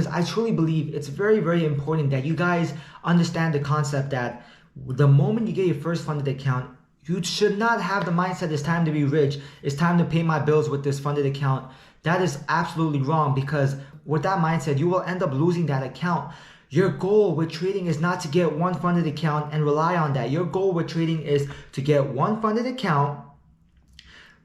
Because I truly believe it's very, very important that you guys understand the concept that the moment you get your first funded account, you should not have the mindset it's time to be rich, it's time to pay my bills with this funded account. That is absolutely wrong, because with that mindset, you will end up losing that account. Your goal with trading is not to get one funded account and rely on that. Your goal with trading is to get one funded account,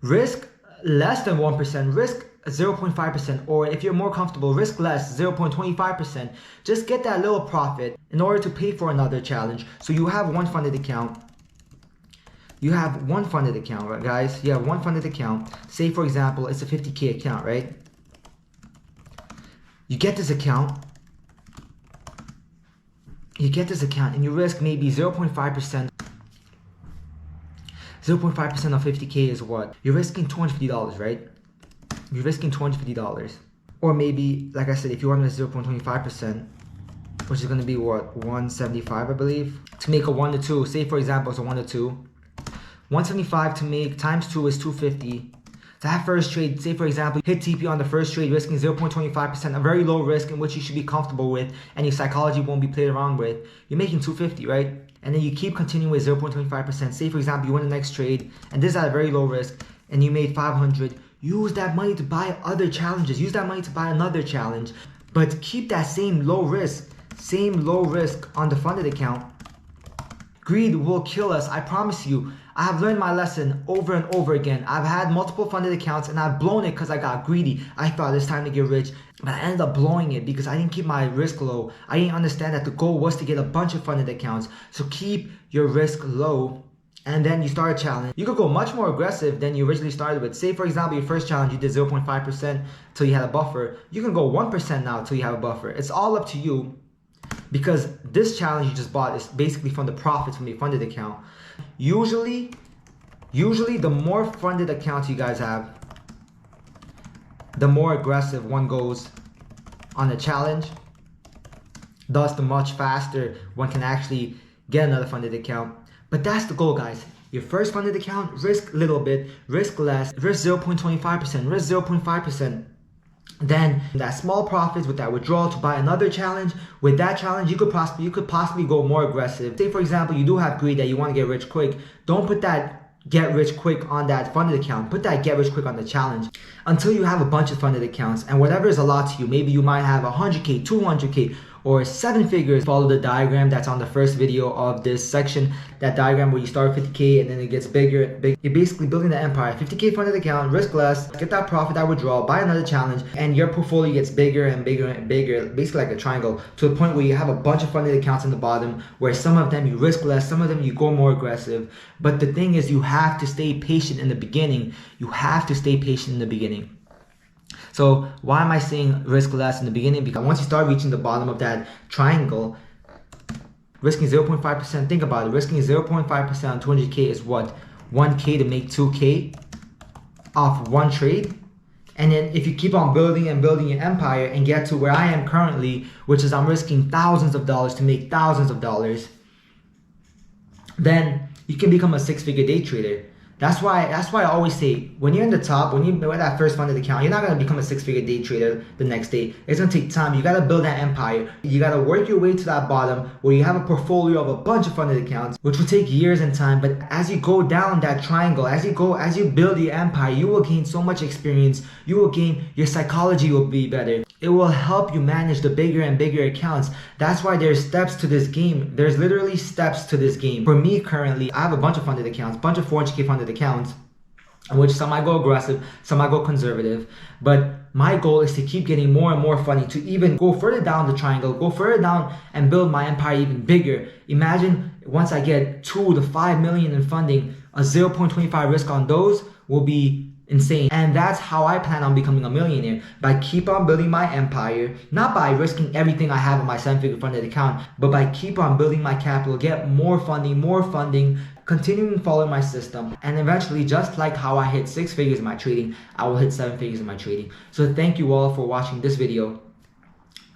risk less than 1%, risk 0.5%, or if you're more comfortable, risk less, 0.25%. Just get that little profit in order to pay for another challenge. So you have one funded account. You have one funded account, right, guys? You have one funded account. Say, for example, it's a 50K account, right? You get this account. And you risk maybe 0.5%. 0.5% of 50K is what? You're risking $250, right? You're risking $250. Or maybe, like I said, if you want to 0.25%, which is going to be what? 175, I believe. To make a 1 to 2, say for example, it's a 1 to 2. 175 to make times 2 is 250. That first trade, say for example, hit TP on the first trade, risking 0.25%, a very low risk in which you should be comfortable with and your psychology won't be played around with. You're making 250, right? And then you keep continuing with 0.25%. Say for example, you win the next trade, and this is at a very low risk, and you made 500. Use that money to buy other challenges. Use that money to buy another challenge. But keep that same low risk on the funded account. Greed will kill us, I promise you. I have learned my lesson over and over again. I've had multiple funded accounts and I've blown it because I got greedy. I thought it's time to get rich, but I ended up blowing it because I didn't keep my risk low. I didn't understand that the goal was to get a bunch of funded accounts. So keep your risk low, and then you start a challenge. You could go much more aggressive than you originally started with. Say for example, your first challenge, you did 0.5% till you had a buffer. You can go 1% now till you have a buffer. It's all up to you, because this challenge you just bought is basically from the profits from your funded account. Usually the more funded accounts you guys have, the more aggressive one goes on a challenge. Thus, the much faster one can actually get another funded account. But that's the goal, guys. Your first funded account, risk a little bit, risk less, risk 0.25%, risk 0.5%. Then that small profits with that withdrawal to buy another challenge. With that challenge, you could possibly go more aggressive. Say for example, you do have greed that you want to get rich quick. Don't put that get rich quick on that funded account. Put that get rich quick on the challenge until you have a bunch of funded accounts, and whatever is a lot to you. Maybe you might have 100K, 200K, or 7 figures. Follow the diagram that's on the first video of this section. That diagram where you start 50K and then it gets bigger and bigger. You're basically building the empire. 50K funded account, risk less, get that profit, that withdrawal, buy another challenge, and your portfolio gets bigger and bigger and bigger, basically like a triangle, to the point where you have a bunch of funded accounts in the bottom, where some of them you risk less, some of them you go more aggressive. But the thing is, you have to stay patient in the beginning. You have to stay patient in the beginning. So why am I saying risk less in the beginning? Because once you start reaching the bottom of that triangle, risking 0.5%, think about it, risking 0.5% on 200K is what? 1K to make 2K off one trade. And then if you keep on building and building your empire and get to where I am currently, which is I'm risking thousands of dollars to make thousands of dollars, then you can become a 6-figure day trader. That's why I always say, when you're in the top, when you're at that first funded account, you're not going to become a 6-figure day trader the next day. It's going to take time. You got to build that empire. You got to work your way to that bottom where you have a portfolio of a bunch of funded accounts, which will take years and time. But as you go down that triangle, as you build your empire, you will gain so much experience. Your psychology will be better. It will help you manage the bigger and bigger accounts. That's why there's steps to this game. There's literally steps to this game. For me currently, I have a bunch of funded accounts, bunch of 400K funded accounts, in which some I go aggressive, some I go conservative. But my goal is to keep getting more and more funding, to even go further down the triangle, go further down and build my empire even bigger. Imagine once I get 2 to 5 million in funding, a 0.25 risk on those will be insane. And that's how I plan on becoming a millionaire, by keep on building my empire, not by risking everything I have in my 7-figure funded account, but by keep on building my capital, get more funding, continuing following my system, and eventually, just like how I hit 6 figures in my trading, I will hit 7 figures in my trading. So thank you all for watching this video.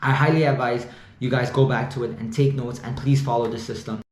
I highly advise you guys go back to it and take notes, and please follow the system.